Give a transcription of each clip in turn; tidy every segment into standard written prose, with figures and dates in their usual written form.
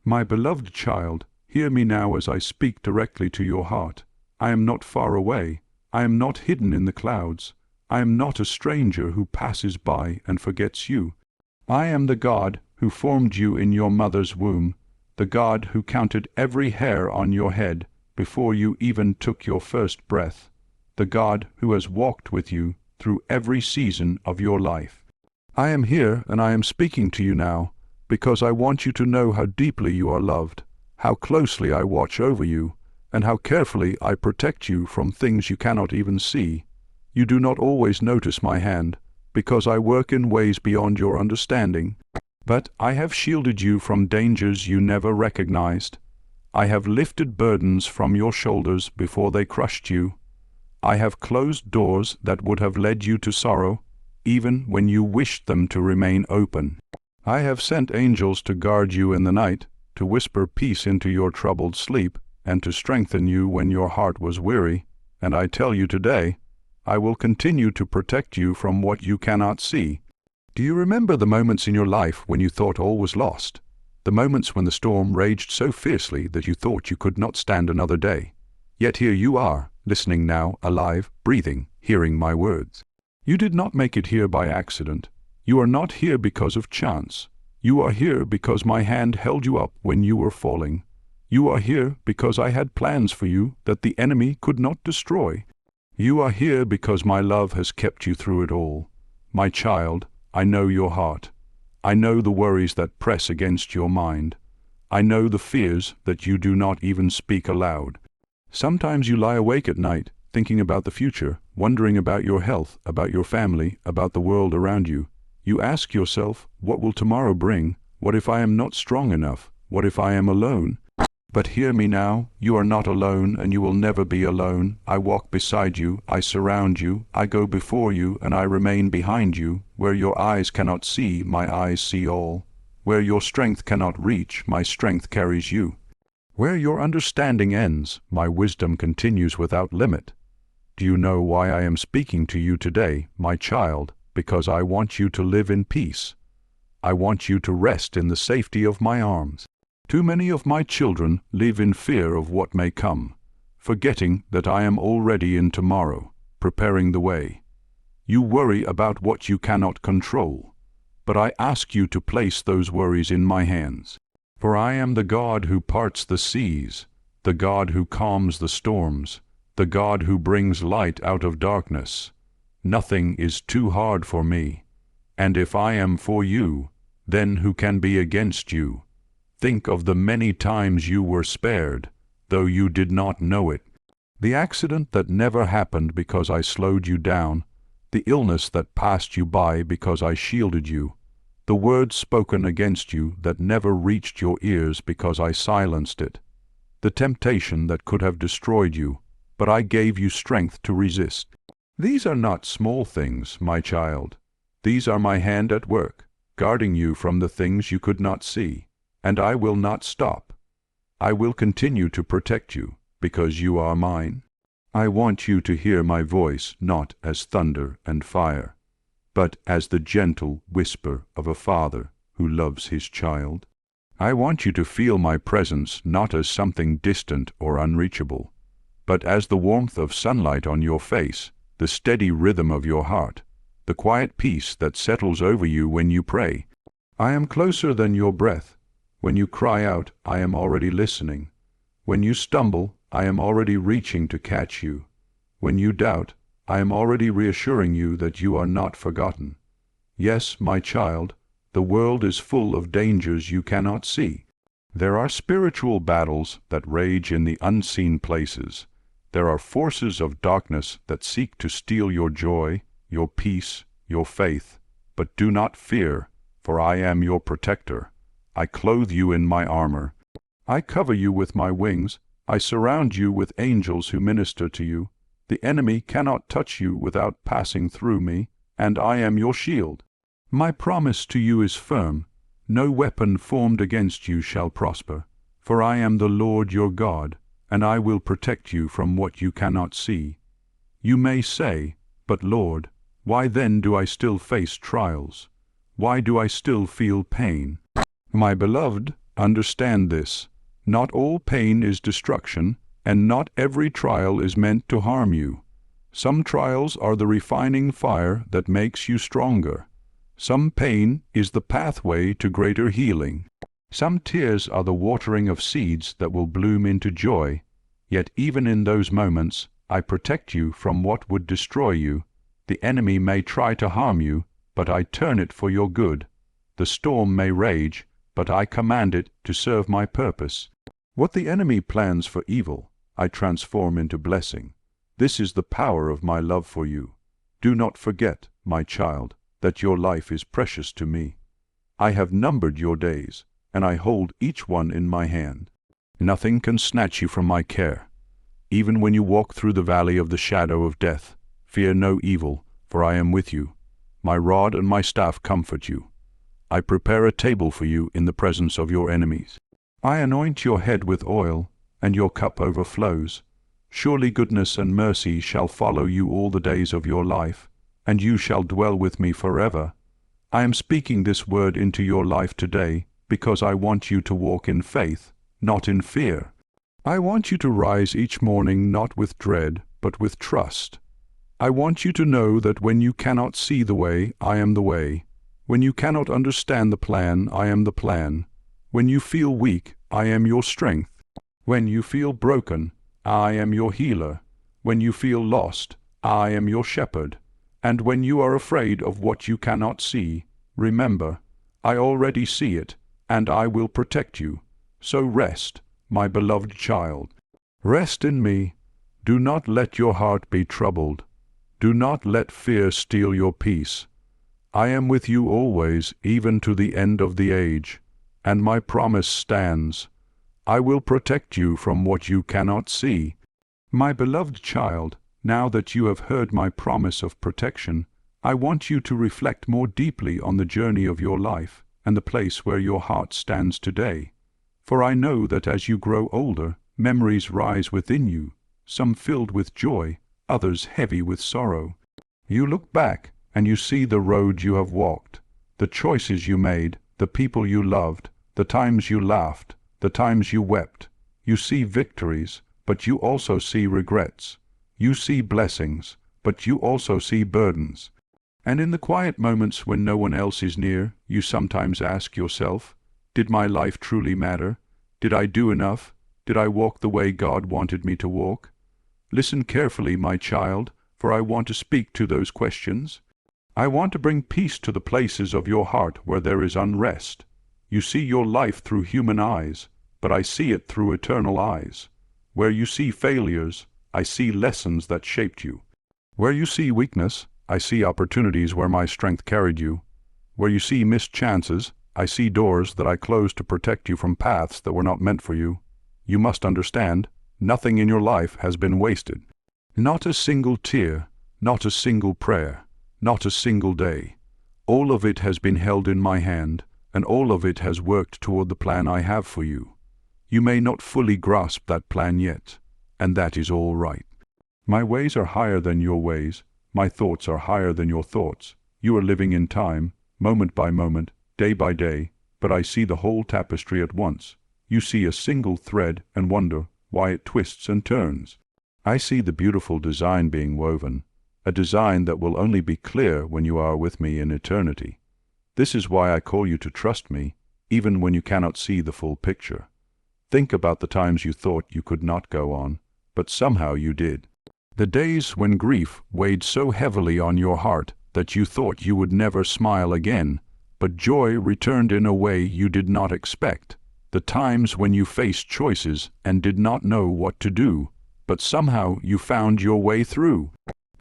My beloved child, hear me now as I speak directly to your heart. I am not far away. I am not hidden in the clouds. I am not a stranger who passes by and forgets you. I am the God who formed you in your mother's womb, the God who counted every hair on your head before you even took your first breath, the God who has walked with you through every season of your life. I am here and I am speaking to you now because I want you to know how deeply you are loved, how closely I watch over you, and how carefully I protect you from things you cannot even see. You do not always notice my hand, because I work in ways beyond your understanding. But I have shielded you from dangers you never recognized. I have lifted burdens from your shoulders before they crushed you. I have closed doors that would have led you to sorrow, even when you wished them to remain open. I have sent angels to guard you in the night, to whisper peace into your troubled sleep, and to strengthen you when your heart was weary. And I tell you today, I will continue to protect you from what you cannot see. Do you remember the moments in your life when you thought all was lost? The moments when the storm raged so fiercely that you thought you could not stand another day. Yet here you are, listening now, alive, breathing, hearing my words. You did not make it here by accident. You are not here because of chance. You are here because my hand held you up when you were falling. You are here because I had plans for you that the enemy could not destroy. You are here because my love has kept you through it all. My child, I know your heart. I know the worries that press against your mind. I know the fears that you do not even speak aloud. Sometimes you lie awake at night, thinking about the future, wondering about your health, about your family, about the world around you. You ask yourself, what will tomorrow bring? What if I am not strong enough? What if I am alone? But hear me now, you are not alone and you will never be alone. I walk beside you, I surround you, I go before you and I remain behind you. Where your eyes cannot see, my eyes see all. Where your strength cannot reach, my strength carries you. Where your understanding ends, my wisdom continues without limit. Do you know why I am speaking to you today, my child? Because I want you to live in peace. I want you to rest in the safety of my arms. Too many of my children live in fear of what may come, forgetting that I am already in tomorrow, preparing the way. You worry about what you cannot control, but I ask you to place those worries in my hands. For I am the God who parts the seas, the God who calms the storms, the God who brings light out of darkness. Nothing is too hard for me, and if I am for you, then who can be against you? Think of the many times you were spared, though you did not know it. The accident that never happened because I slowed you down, the illness that passed you by because I shielded you, the words spoken against you that never reached your ears because I silenced it, the temptation that could have destroyed you, but I gave you strength to resist. These are not small things, my child. These are my hand at work, guarding you from the things you could not see. And I will not stop. I will continue to protect you, because you are mine. I want you to hear my voice not as thunder and fire, but as the gentle whisper of a father who loves his child. I want you to feel my presence not as something distant or unreachable, but as the warmth of sunlight on your face, the steady rhythm of your heart, the quiet peace that settles over you when you pray. I am closer than your breath. When you cry out, I am already listening. When you stumble, I am already reaching to catch you. When you doubt, I am already reassuring you that you are not forgotten. Yes, my child, the world is full of dangers you cannot see. There are spiritual battles that rage in the unseen places. There are forces of darkness that seek to steal your joy, your peace, your faith. But do not fear, for I am your protector. I clothe you in my armor. I cover you with my wings. I surround you with angels who minister to you. The enemy cannot touch you without passing through me, and I am your shield. My promise to you is firm. No weapon formed against you shall prosper, for I am the Lord your God, and I will protect you from what you cannot see. You may say, but Lord, why then do I still face trials? Why do I still feel pain? My beloved, Understand this. Not all pain is destruction, and not every trial is meant to harm you. Some trials are the refining fire that makes you stronger. Some pain is the pathway to greater healing. Some tears are the watering of seeds that will bloom into joy. Yet even in those moments, I protect you from what would destroy you. The enemy may try to harm you, but I turn it for your good. The storm may rage, but I command it to serve my purpose. What the enemy plans for evil, I transform into blessing. This is the power of my love for you. Do not forget, my child, that your life is precious to me. I have numbered your days, and I hold each one in my hand. Nothing can snatch you from my care. Even when you walk through the valley of the shadow of death, fear no evil, for I am with you. My rod and my staff comfort you. I prepare a table for you in the presence of your enemies. I anoint your head with oil, and your cup overflows. Surely goodness and mercy shall follow you all the days of your life, and you shall dwell with me forever. I am speaking this word into your life today because I want you to walk in faith, not in fear. I want you to rise each morning not with dread, but with trust. I want you to know that when you cannot see the way, I am the way. When you cannot understand the plan, I am the plan. When you feel weak, I am your strength. When you feel broken, I am your healer. When you feel lost, I am your shepherd. And when you are afraid of what you cannot see, remember, I already see it, and I will protect you. So rest, my beloved child. Rest in me. Do not let your heart be troubled. Do not let fear steal your peace. I am with you always, even to the end of the age, and my promise stands. I will protect you from what you cannot see. My beloved child, now that you have heard my promise of protection, I want you to reflect more deeply on the journey of your life and the place where your heart stands today. For I know that as you grow older, memories rise within you, some filled with joy, others heavy with sorrow. You look back and you see the road you have walked, the choices you made, the people you loved, the times you laughed, the times you wept. You see victories, but you also see regrets. You see blessings, but you also see burdens. And in the quiet moments when no one else is near, you sometimes ask yourself, did my life truly matter? Did I do enough? Did I walk the way God wanted me to walk? Listen carefully, my child, for I want to speak to those questions. I want to bring peace to the places of your heart where there is unrest. You see your life through human eyes, but I see it through eternal eyes. Where you see failures, I see lessons that shaped you. Where you see weakness, I see opportunities where my strength carried you. Where you see missed chances, I see doors that I closed to protect you from paths that were not meant for you. You must understand, nothing in your life has been wasted. Not a single tear, not a single prayer, not a single day. All of it has been held in my hand, and all of it has worked toward the plan I have for you. You may not fully grasp that plan yet, and that is all right. My ways are higher than your ways. My thoughts are higher than your thoughts. You are living in time, moment by moment, day by day, but I see the whole tapestry at once. You see a single thread and wonder why it twists and turns. I see the beautiful design being woven, a design that will only be clear when you are with me in eternity. This is why I call you to trust me, even when you cannot see the full picture. Think about the times you thought you could not go on, but somehow you did. The days when grief weighed so heavily on your heart that you thought you would never smile again, but joy returned in a way you did not expect. The times when you faced choices and did not know what to do, but somehow you found your way through.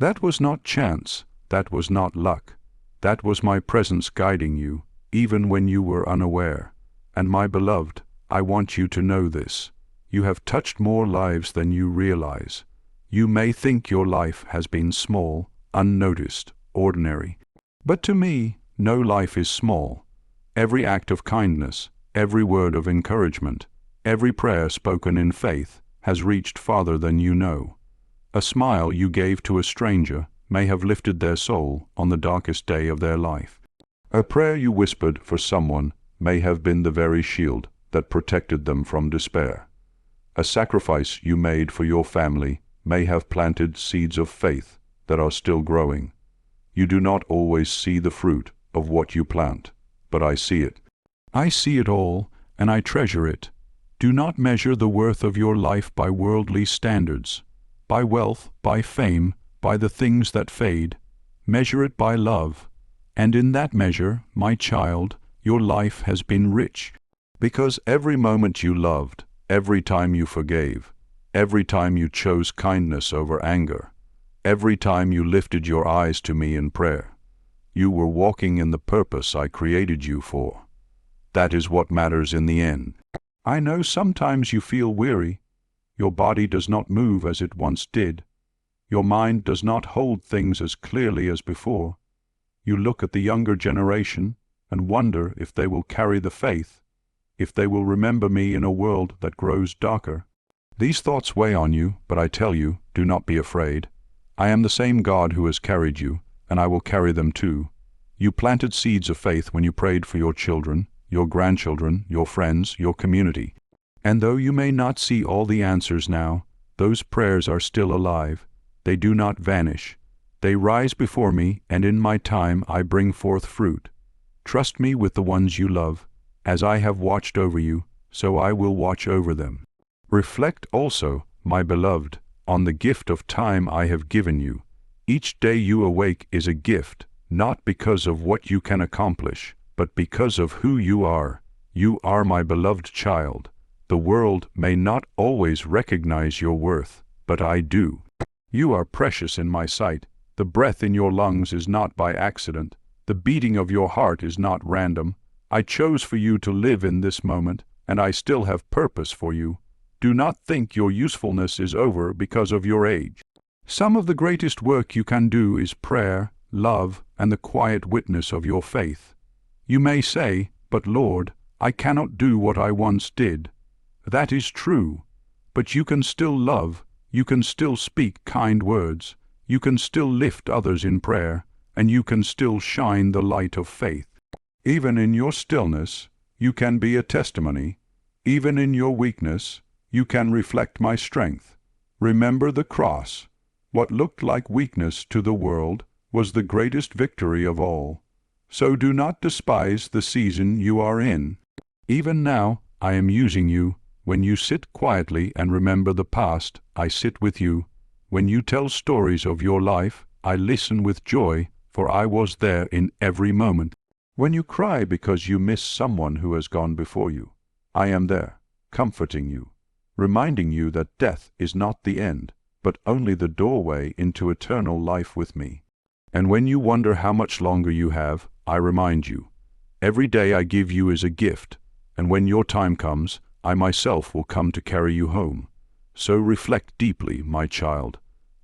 That was not chance, that was not luck. That was my presence guiding you, even when you were unaware. And my beloved, I want you to know this. You have touched more lives than you realize. You may think your life has been small, unnoticed, ordinary. But to me, no life is small. Every act of kindness, every word of encouragement, every prayer spoken in faith has reached farther than you know. A smile you gave to a stranger may have lifted their soul on the darkest day of their life. A prayer you whispered for someone may have been the very shield that protected them from despair. A sacrifice you made for your family may have planted seeds of faith that are still growing. You do not always see the fruit of what you plant, but I see it. I see it all, and I treasure it. Do not measure the worth of your life by worldly standards, by wealth, by fame, by the things that fade. Measure it by love, and in that measure, my child, your life has been rich. Because every moment you loved, every time you forgave, every time you chose kindness over anger, every time you lifted your eyes to me in prayer, you were walking in the purpose I created you for. That is what matters in the end. I know sometimes you feel weary. Your body does not move as it once did. Your mind does not hold things as clearly as before. You look at the younger generation and wonder if they will carry the faith, if they will remember me in a world that grows darker. These thoughts weigh on you, but I tell you, do not be afraid. I am the same God who has carried you, and I will carry them too. You planted seeds of faith when you prayed for your children, your grandchildren, your friends, your community. And though you may not see all the answers now, those prayers are still alive. They do not vanish. They rise before me, and in my time I bring forth fruit. Trust me with the ones you love. As I have watched over you, so I will watch over them. Reflect also, my beloved, on the gift of time I have given you. Each day you awake is a gift, not because of what you can accomplish, but because of who you are. You are my beloved child. The world may not always recognize your worth, but I do. You are precious in my sight. The breath in your lungs is not by accident. The beating of your heart is not random. I chose for you to live in this moment, and I still have purpose for you. Do not think your usefulness is over because of your age. Some of the greatest work you can do is prayer, love, and the quiet witness of your faith. You may say, "But Lord, I cannot do what I once did." That is true, but you can still love, you can still speak kind words, you can still lift others in prayer, and you can still shine the light of faith. Even in your stillness, you can be a testimony. Even in your weakness, you can reflect my strength. Remember the cross. What looked like weakness to the world was the greatest victory of all. So do not despise the season you are in. Even now, I am using you. When you sit quietly and remember the past, I sit with you. When you tell stories of your life, I listen with joy, for I was there in every moment. When you cry because you miss someone who has gone before you, I am there, comforting you, reminding you that death is not the end, but only the doorway into eternal life with me. And when you wonder how much longer you have, I remind you, every day I give you is a gift, and when your time comes, I myself will come to carry you home. So reflect deeply, my child.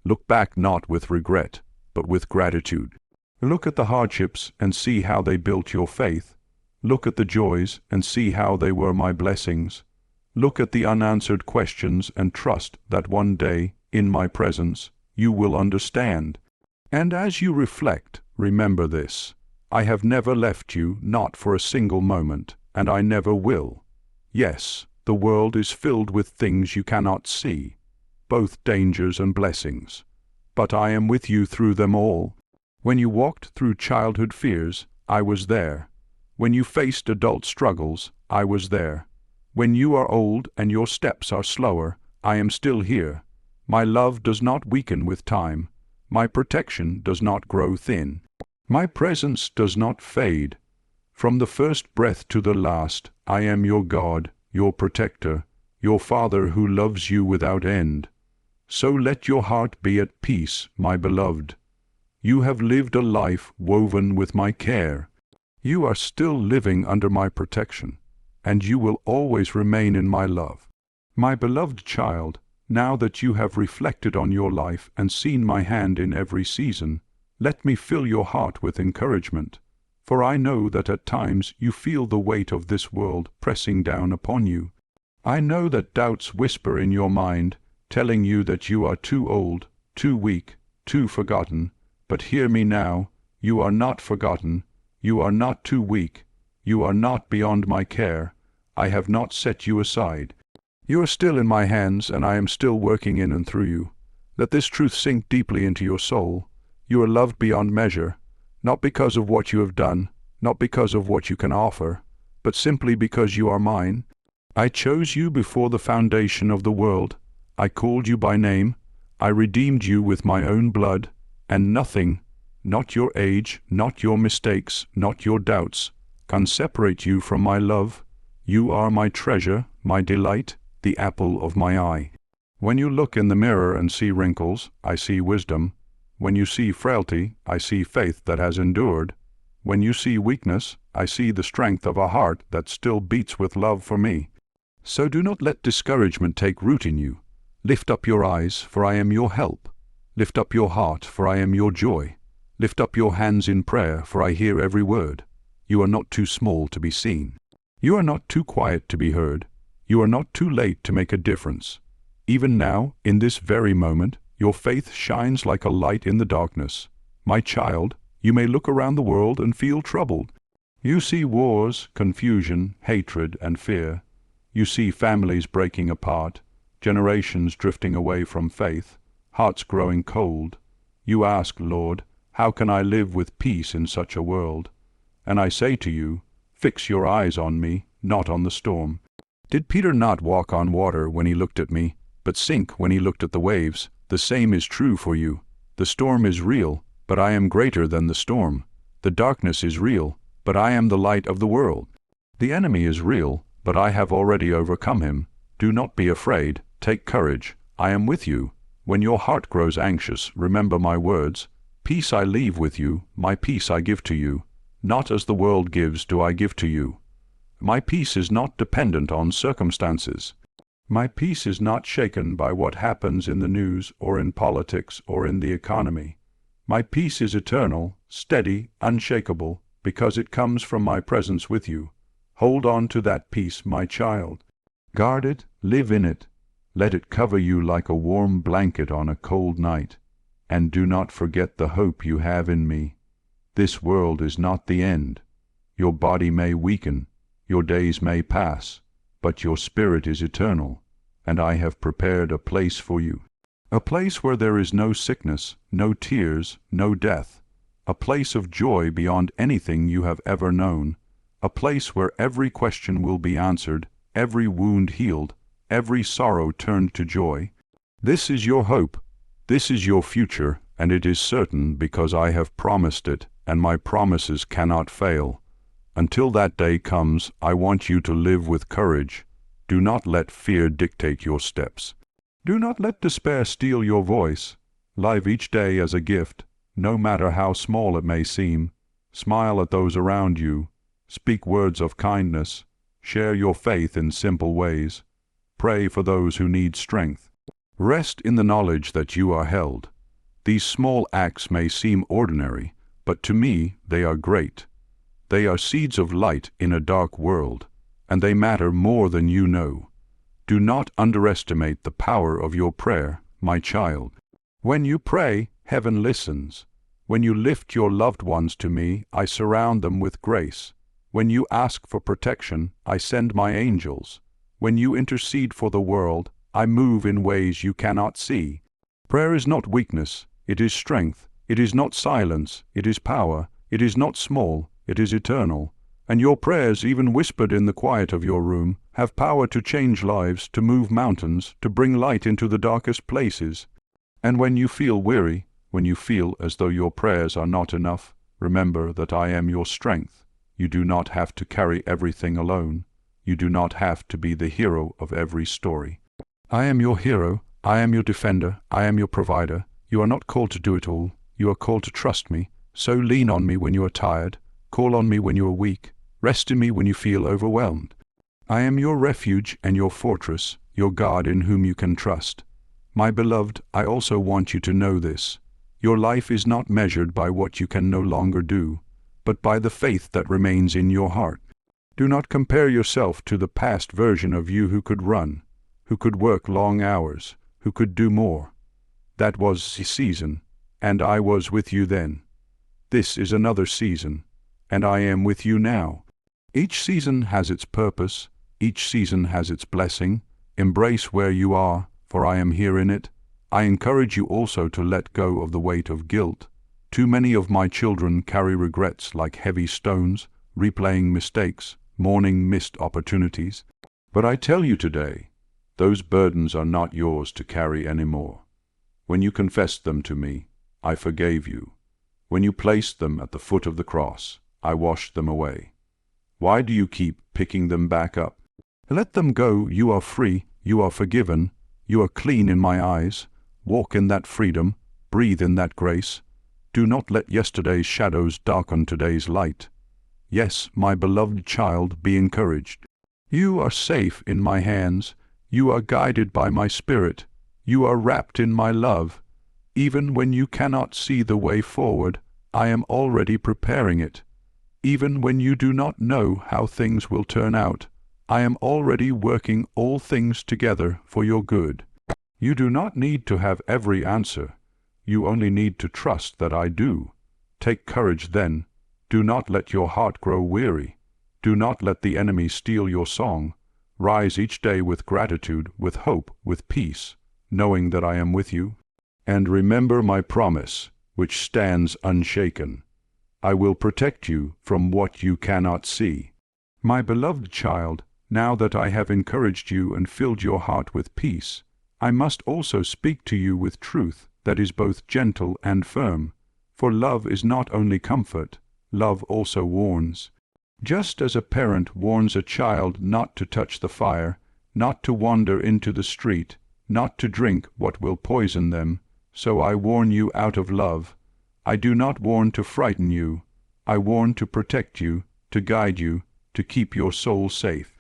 Look back not with regret, but with gratitude. Look at the hardships and see how they built your faith. Look at the joys and see how they were my blessings. Look at the unanswered questions and trust that one day, in my presence, you will understand. And as you reflect, remember this: I have never left you, not for a single moment, and I never will. Yes, the world is filled with things you cannot see, both dangers and blessings. But I am with you through them all. When you walked through childhood fears, I was there. When you faced adult struggles, I was there. When you are old and your steps are slower, I am still here. My love does not weaken with time. My protection does not grow thin. My presence does not fade. From the first breath to the last, I am your God, your protector, your Father who loves you without end. So let your heart be at peace, my beloved. You have lived a life woven with my care. You are still living under my protection, and you will always remain in my love. My beloved child, now that you have reflected on your life and seen my hand in every season, let me fill your heart with encouragement. For I know that at times you feel the weight of this world pressing down upon you. I know that doubts whisper in your mind, telling you that you are too old, too weak, too forgotten. But hear me now, you are not forgotten, you are not too weak, you are not beyond my care. I have not set you aside. You are still in my hands, and I am still working in and through you. Let this truth sink deeply into your soul. You are loved beyond measure, not because of what you have done, not because of what you can offer, but simply because you are mine. I chose you before the foundation of the world. I called you by name. I redeemed you with my own blood, and nothing, not your age, not your mistakes, not your doubts, can separate you from my love. You are my treasure, my delight, the apple of my eye. When you look in the mirror and see wrinkles, I see wisdom. When you see frailty, I see faith that has endured. When you see weakness, I see the strength of a heart that still beats with love for me. So do not let discouragement take root in you. Lift up your eyes, for I am your help. Lift up your heart, for I am your joy. Lift up your hands in prayer, for I hear every word. You are not too small to be seen. You are not too quiet to be heard. You are not too late to make a difference. Even now, in this very moment, your faith shines like a light in the darkness. My child, you may look around the world and feel troubled. You see wars, confusion, hatred, and fear. You see families breaking apart, generations drifting away from faith, hearts growing cold. You ask, Lord, how can I live with peace in such a world? And I say to you, fix your eyes on me, not on the storm. Did Peter not walk on water when he looked at me, but sink when he looked at the waves? The same is true for you. The storm is real, but I am greater than the storm. The darkness is real, but I am the light of the world. The enemy is real, but I have already overcome him. Do not be afraid. Take courage. I am with you. When your heart grows anxious, remember my words. Peace I leave with you, my peace I give to you. Not as the world gives do I give to you. My peace is not dependent on circumstances. My peace is not shaken by what happens in the news or in politics or in the economy. My peace is eternal, steady, unshakable, because it comes from my presence with you. Hold on to that peace, my child. Guard it, live in it. Let it cover you like a warm blanket on a cold night. And do not forget the hope you have in me. This world is not the end. Your body may weaken, your days may pass, but your spirit is eternal, and I have prepared a place for you. A place where there is no sickness, no tears, no death. A place of joy beyond anything you have ever known. A place where every question will be answered, every wound healed, every sorrow turned to joy. This is your hope. This is your future, and it is certain because I have promised it, and my promises cannot fail. Until that day comes, I want you to live with courage. Do not let fear dictate your steps. Do not let despair steal your voice. Live each day as a gift, no matter how small it may seem. Smile at those around you. Speak words of kindness. Share your faith in simple ways. Pray for those who need strength. Rest in the knowledge that you are held. These small acts may seem ordinary, but to me they are great. They are seeds of light in a dark world, and they matter more than you know. Do not underestimate the power of your prayer, my child. When you pray, heaven listens. When you lift your loved ones to me, I surround them with grace. When you ask for protection, I send my angels. When you intercede for the world, I move in ways you cannot see. Prayer is not weakness, it is strength. It is not silence, it is power. It is not small, it is eternal. And your prayers, even whispered in the quiet of your room, have power to change lives, to move mountains, to bring light into the darkest places. And when you feel weary, when you feel as though your prayers are not enough, remember that I am your strength. You do not have to carry everything alone. You do not have to be the hero of every story. I am your hero. I am your defender. I am your provider. You are not called to do it all. You are called to trust me. So lean on me when you are tired. Call on me when you are weak. Rest in me when you feel overwhelmed. I am your refuge and your fortress, your God in whom you can trust. My beloved, I also want you to know this. Your life is not measured by what you can no longer do, but by the faith that remains in your heart. Do not compare yourself to the past version of you who could run, who could work long hours, who could do more. That was the season, and I was with you then. This is another season, and I am with you now. Each season has its purpose, Each season has its blessing. Embrace where you are, for I am here in it. I encourage you also to let go of the weight of guilt. Too many of my children carry regrets like heavy stones, replaying mistakes, mourning missed opportunities. But I tell you today, those burdens are not yours to carry anymore. When you confessed them to me, I forgave you. When you placed them at the foot of the cross, I washed them away. Why do you keep picking them back up? Let them go. You are free. You are forgiven. You are clean in my eyes. Walk in that freedom. Breathe in that grace. Do not let yesterday's shadows darken today's light. Yes, my beloved child, be encouraged. You are safe in my hands. You are guided by my Spirit. You are wrapped in my love. Even when you cannot see the way forward, I am already preparing it. Even when you do not know how things will turn out, I am already working all things together for your good. You do not need to have every answer. You only need to trust that I do. Take courage then. Do not let your heart grow weary. Do not let the enemy steal your song. Rise each day with gratitude, with hope, with peace, knowing that I am with you. And remember my promise, which stands unshaken. I will protect you from what you cannot see. My beloved child, now that I have encouraged you and filled your heart with peace, I must also speak to you with truth that is both gentle and firm. For love is not only comfort, love also warns. Just as a parent warns a child not to touch the fire, not to wander into the street, not to drink what will poison them, so I warn you out of love. I do not warn to frighten you. I warn to protect you, to guide you, to keep your soul safe.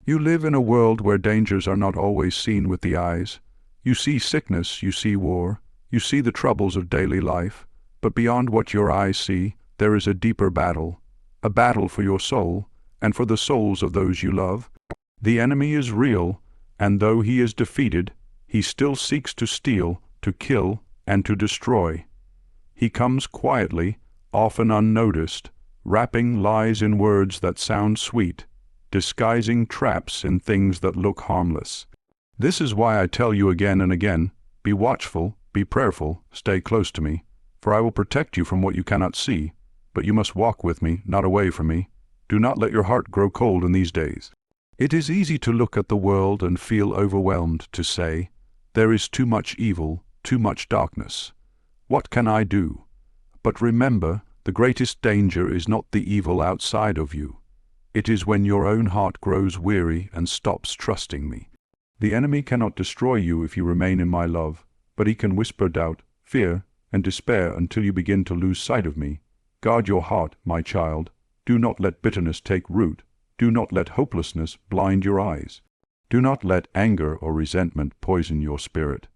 You live in a world where dangers are not always seen with the eyes. You see sickness, you see war, you see the troubles of daily life, but beyond what your eyes see, there is a deeper battle, a battle for your soul and for the souls of those you love. The enemy is real, and though he is defeated, he still seeks to steal, to kill, and to destroy. He comes quietly, often unnoticed, wrapping lies in words that sound sweet, disguising traps in things that look harmless. This is why I tell you again and again, be watchful, be prayerful, stay close to me, for I will protect you from what you cannot see, but you must walk with me, not away from me. Do not let your heart grow cold in these days. It is easy to look at the world and feel overwhelmed, to say, there is too much evil, too much darkness. What can I do? But remember, the greatest danger is not the evil outside of you. It is when your own heart grows weary and stops trusting me. The enemy cannot destroy you if you remain in my love, but he can whisper doubt, fear, and despair until you begin to lose sight of me. Guard your heart, my child. Do not let bitterness take root. Do not let hopelessness blind your eyes. Do not let anger or resentment poison your spirit.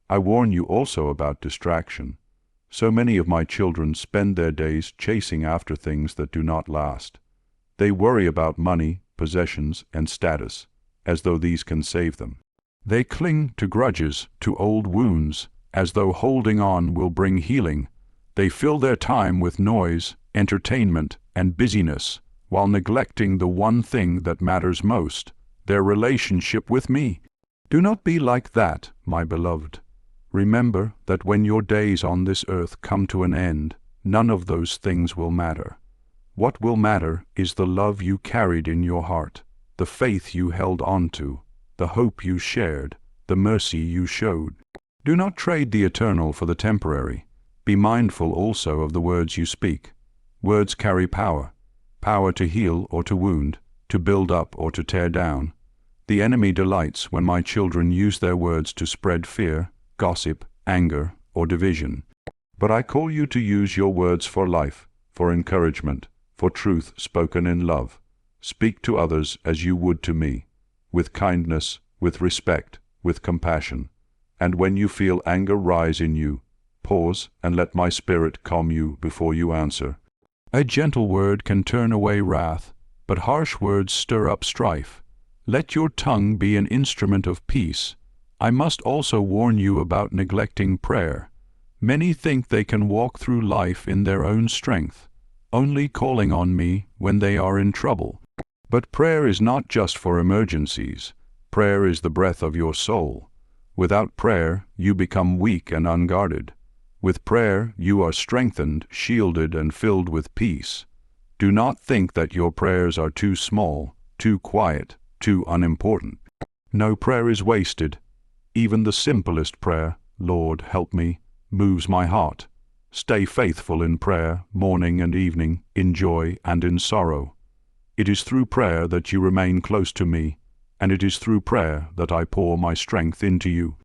I warn you also about distraction. So many of my children spend their days chasing after things that do not last. They worry about money, possessions, and status, as though these can save them. They cling to grudges, to old wounds, as though holding on will bring healing. They fill their time with noise, entertainment, and busyness, while neglecting the one thing that matters most, their relationship with me. Do not be like that, my beloved. Remember that when your days on this earth come to an end, none of those things will matter. What will matter is the love you carried in your heart, the faith you held on to, the hope you shared, the mercy you showed. Do not trade the eternal for the temporary. Be mindful also of the words you speak. Words carry power, power to heal or to wound, to build up or to tear down. The enemy delights when my children use their words to spread fear, gossip, anger, or division. But I call you to use your words for life, for encouragement, for truth spoken in love. Speak to others as you would to me, with kindness, with respect, with compassion. And when you feel anger rise in you, pause and let my spirit calm you before you answer. A gentle word can turn away wrath, but harsh words stir up strife. Let your tongue be an instrument of peace. I must also warn you about neglecting prayer. Many think they can walk through life in their own strength, only calling on me when they are in trouble. But prayer is not just for emergencies. Prayer is the breath of your soul. Without prayer, you become weak and unguarded. With prayer, you are strengthened, shielded, and filled with peace. Do not think that your prayers are too small, too quiet, too unimportant. No prayer is wasted. Even the simplest prayer, "Lord, help me," moves my heart. Stay faithful in prayer, morning and evening, in joy and in sorrow. It is through prayer that you remain close to me, and it is through prayer that I pour my strength into you.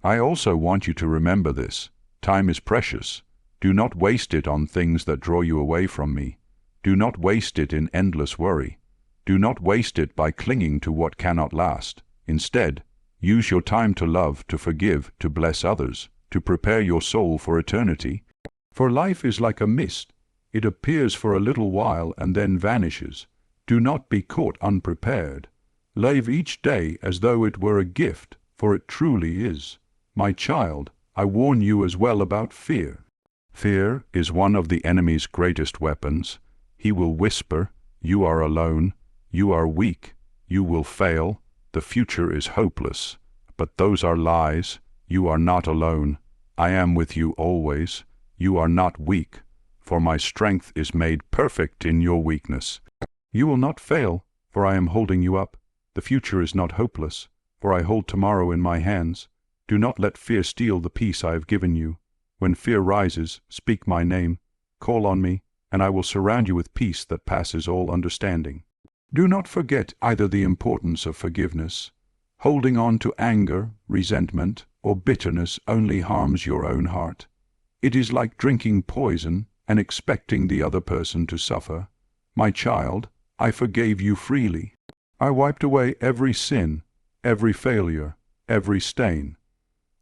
I also want you to remember this. Time is precious. Do not waste it on things that draw you away from me. Do not waste it in endless worry. Do not waste it by clinging to what cannot last. Instead, use your time to love, to forgive, to bless others, to prepare your soul for eternity. For life is like a mist. It appears for a little while and then vanishes. Do not be caught unprepared. Live each day as though it were a gift, for it truly is. My child, I warn you as well about fear. Fear is one of the enemy's greatest weapons. He will whisper, "You are alone, you are weak, you will fail, the future is hopeless." But those are lies. You are not alone. I am with you always. You are not weak, for my strength is made perfect in your weakness. You will not fail, for I am holding you up. The future is not hopeless, for I hold tomorrow in my hands. Do not let fear steal the peace I have given you. When fear rises, speak my name, call on me, and I will surround you with peace that passes all understanding. Do not forget either the importance of forgiveness. Holding on to anger, resentment, or bitterness only harms your own heart. It is like drinking poison and expecting the other person to suffer. My child, I forgave you freely. I wiped away every sin, every failure, every stain.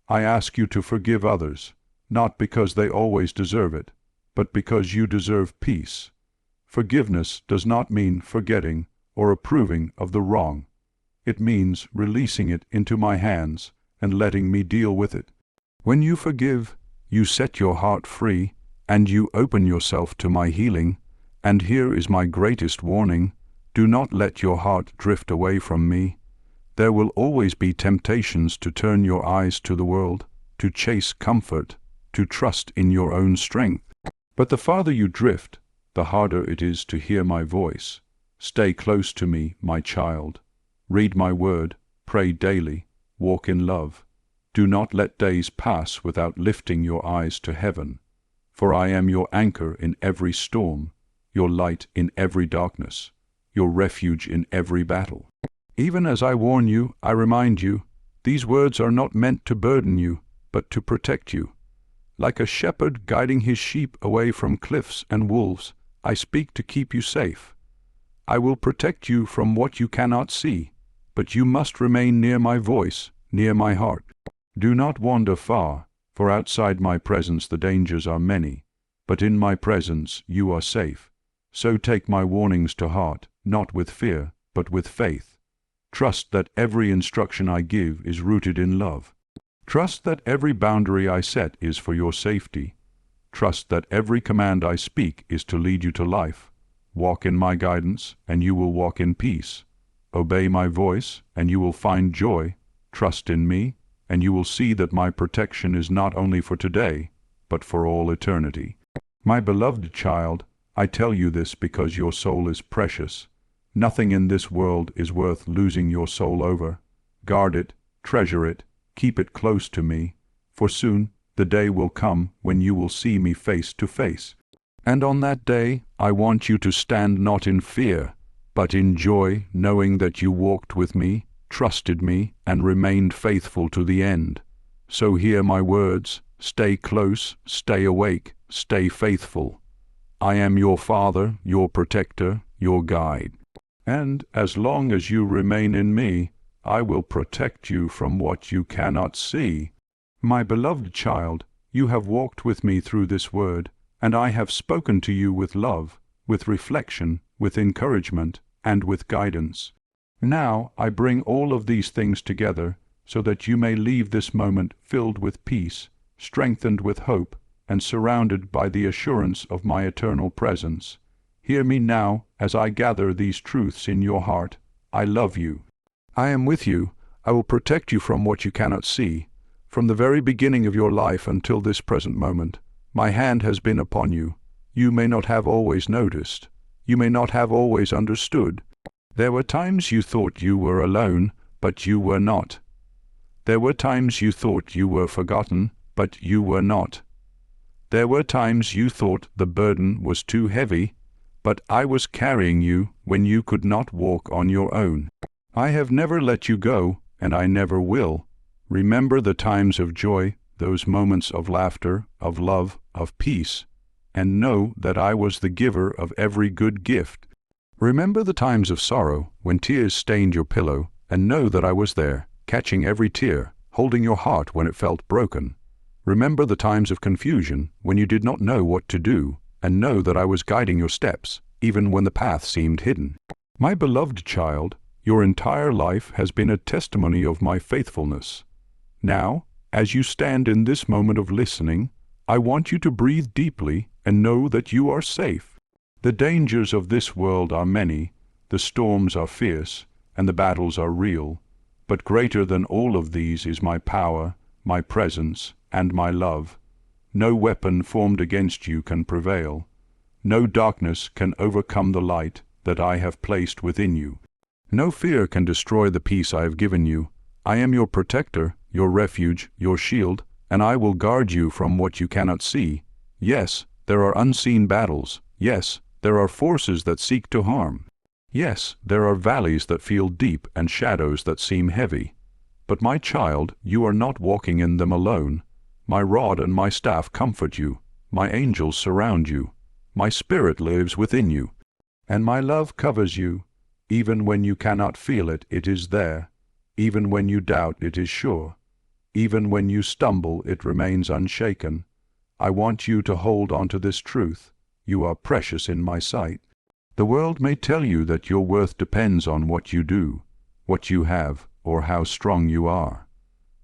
I ask you to forgive others, not because they always deserve it, but because you deserve peace. Forgiveness does not mean forgetting or approving of the wrong. It means releasing it into my hands and letting me deal with it. When you forgive, you set your heart free, and you open yourself to my healing. And here is my greatest warning: do not let your heart drift away from me. There will always be temptations to turn your eyes to the world, to chase comfort, to trust in your own strength. But the farther you drift, the harder it is to hear my voice. Stay close to me, my child. Read my word, pray daily, walk in love. Do not let days pass without lifting your eyes to heaven. For I am your anchor in every storm, your light in every darkness, your refuge in every battle. Even as I warn you, I remind you, these words are not meant to burden you, but to protect you. Like a shepherd guiding his sheep away from cliffs and wolves, I speak to keep you safe. I will protect you from what you cannot see, but you must remain near my voice, near my heart. Do not wander far, for outside my presence the dangers are many, but in my presence you are safe. So take my warnings to heart, not with fear, but with faith. Trust that every instruction I give is rooted in love. Trust that every boundary I set is for your safety. Trust that every command I speak is to lead you to life. Walk in my guidance, and you will walk in peace. Obey my voice, and you will find joy. Trust in me, and you will see that my protection is not only for today, but for all eternity. My beloved child, I tell you this because your soul is precious. Nothing in this world is worth losing your soul over. Guard it, treasure it, keep it close to me, for soon the day will come when you will see me face to face. And on that day I want you to stand not in fear, but in joy, knowing that you walked with me, trusted me, and remained faithful to the end. So hear my words, stay close, stay awake, stay faithful. I am your Father, your protector, your guide. And as long as you remain in me, I will protect you from what you cannot see. My beloved child, you have walked with me through this word, and I have spoken to you with love, with reflection, with encouragement, and with guidance. Now I bring all of these things together so that you may leave this moment filled with peace, strengthened with hope, and surrounded by the assurance of my eternal presence. Hear me now as I gather these truths in your heart. I love you. I am with you. I will protect you from what you cannot see. From the very beginning of your life until this present moment, my hand has been upon you. You may not have always noticed. You may not have always understood. There were times you thought you were alone, but you were not. There were times you thought you were forgotten, but you were not. There were times you thought the burden was too heavy, but I was carrying you when you could not walk on your own. I have never let you go, and I never will. Remember the times of joy, those moments of laughter, of love, of peace, and know that I was the giver of every good gift. Remember the times of sorrow, when tears stained your pillow, and know that I was there, catching every tear, holding your heart when it felt broken. Remember the times of confusion, when you did not know what to do, and know that I was guiding your steps, even when the path seemed hidden. My beloved child, your entire life has been a testimony of my faithfulness. Now, as you stand in this moment of listening, I want you to breathe deeply and know that you are safe. The dangers of this world are many, the storms are fierce, and the battles are real, but greater than all of these is my power, my presence, and my love. No weapon formed against you can prevail. No darkness can overcome the light that I have placed within you. No fear can destroy the peace I have given you. I am your protector, your refuge, your shield, and I will guard you from what you cannot see. Yes, there are unseen battles. Yes, there are forces that seek to harm. Yes, there are valleys that feel deep and shadows that seem heavy. But my child, you are not walking in them alone. My rod and my staff comfort you. My angels surround you. My spirit lives within you. And my love covers you. Even when you cannot feel it, it is there. Even when you doubt, it is sure. Even when you stumble, it remains unshaken. I want you to hold on to this truth. You are precious in my sight. The world may tell you that your worth depends on what you do, what you have, or how strong you are.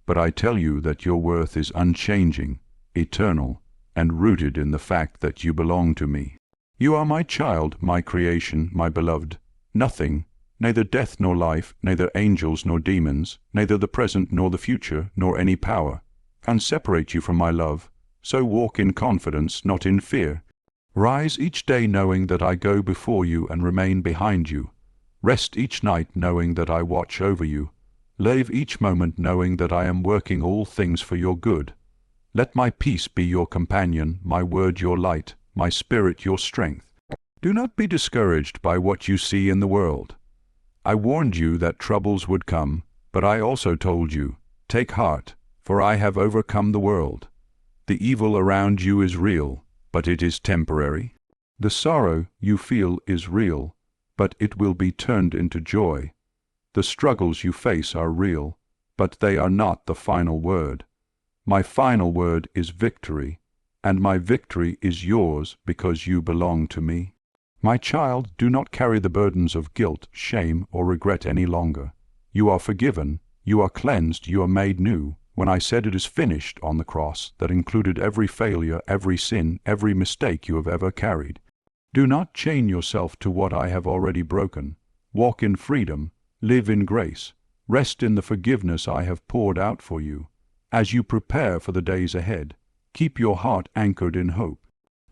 But I tell you that your worth is unchanging, eternal, and rooted in the fact that you belong to me. You are my child, my creation, my beloved. Nothing, neither death nor life, neither angels nor demons, neither the present nor the future, nor any power, can separate you from my love. So walk in confidence, not in fear. Rise each day knowing that I go before you and remain behind you. Rest each night knowing that I watch over you. Live each moment knowing that I am working all things for your good. Let my peace be your companion, my word your light, my spirit your strength. Do not be discouraged by what you see in the world. I warned you that troubles would come, but I also told you, take heart, for I have overcome the world. The evil around you is real, but it is temporary. The sorrow you feel is real, but it will be turned into joy. The struggles you face are real, but they are not the final word. My final word is victory, and my victory is yours because you belong to me. My child, do not carry the burdens of guilt, shame, or regret any longer. You are forgiven, you are cleansed, you are made new. When I said it is finished on the cross, that included every failure, every sin, every mistake you have ever carried. Do not chain yourself to what I have already broken. Walk in freedom, live in grace, rest in the forgiveness I have poured out for you. As you prepare for the days ahead, keep your heart anchored in hope.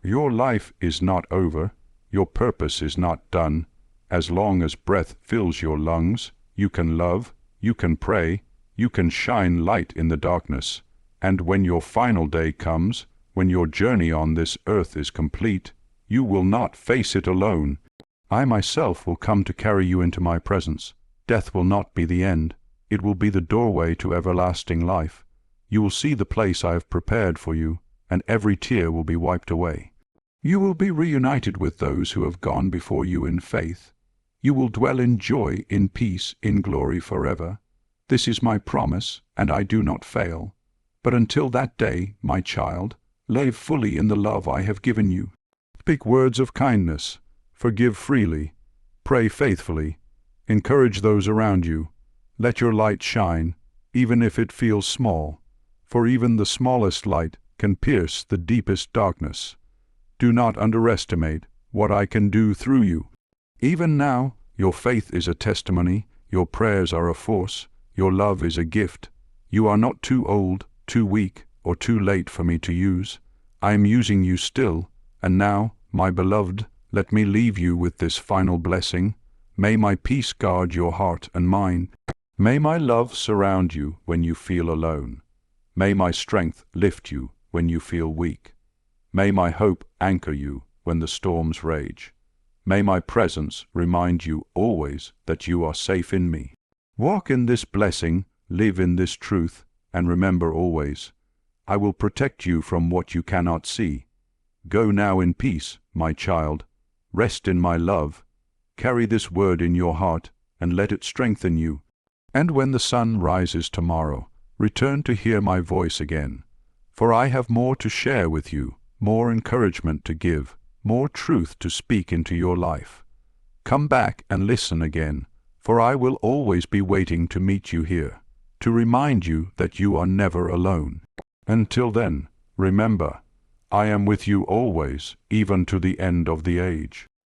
Your life is not over, your purpose is not done. As long as breath fills your lungs, you can love, you can pray, you can shine light in the darkness. And when your final day comes, when your journey on this earth is complete, you will not face it alone. I myself will come to carry you into my presence. Death will not be the end. It will be the doorway to everlasting life. You will see the place I have prepared for you, and every tear will be wiped away. You will be reunited with those who have gone before you in faith. You will dwell in joy, in peace, in glory forever. This is my promise, and I do not fail. But until that day, my child, live fully in the love I have given you. Speak words of kindness, forgive freely, pray faithfully, encourage those around you. Let your light shine, even if it feels small, for even the smallest light can pierce the deepest darkness. Do not underestimate what I can do through you. Even now, your faith is a testimony, your prayers are a force, your love is a gift. You are not too old, too weak, or too late for me to use. I am using you still, and now, my beloved, let me leave you with this final blessing. May my peace guard your heart and mind. May my love surround you when you feel alone. May my strength lift you when you feel weak. May my hope anchor you when the storms rage. May my presence remind you always that you are safe in me. Walk in this blessing, live in this truth, and remember always, I will protect you from what you cannot see. Go now in peace, my child. Rest in my love. Carry this word in your heart and let it strengthen you. And when the sun rises tomorrow, return to hear my voice again. For I have more to share with you, more encouragement to give, more truth to speak into your life. Come back and listen again, for I will always be waiting to meet you here, to remind you that you are never alone. Until then, remember, I am with you always, even to the end of the age.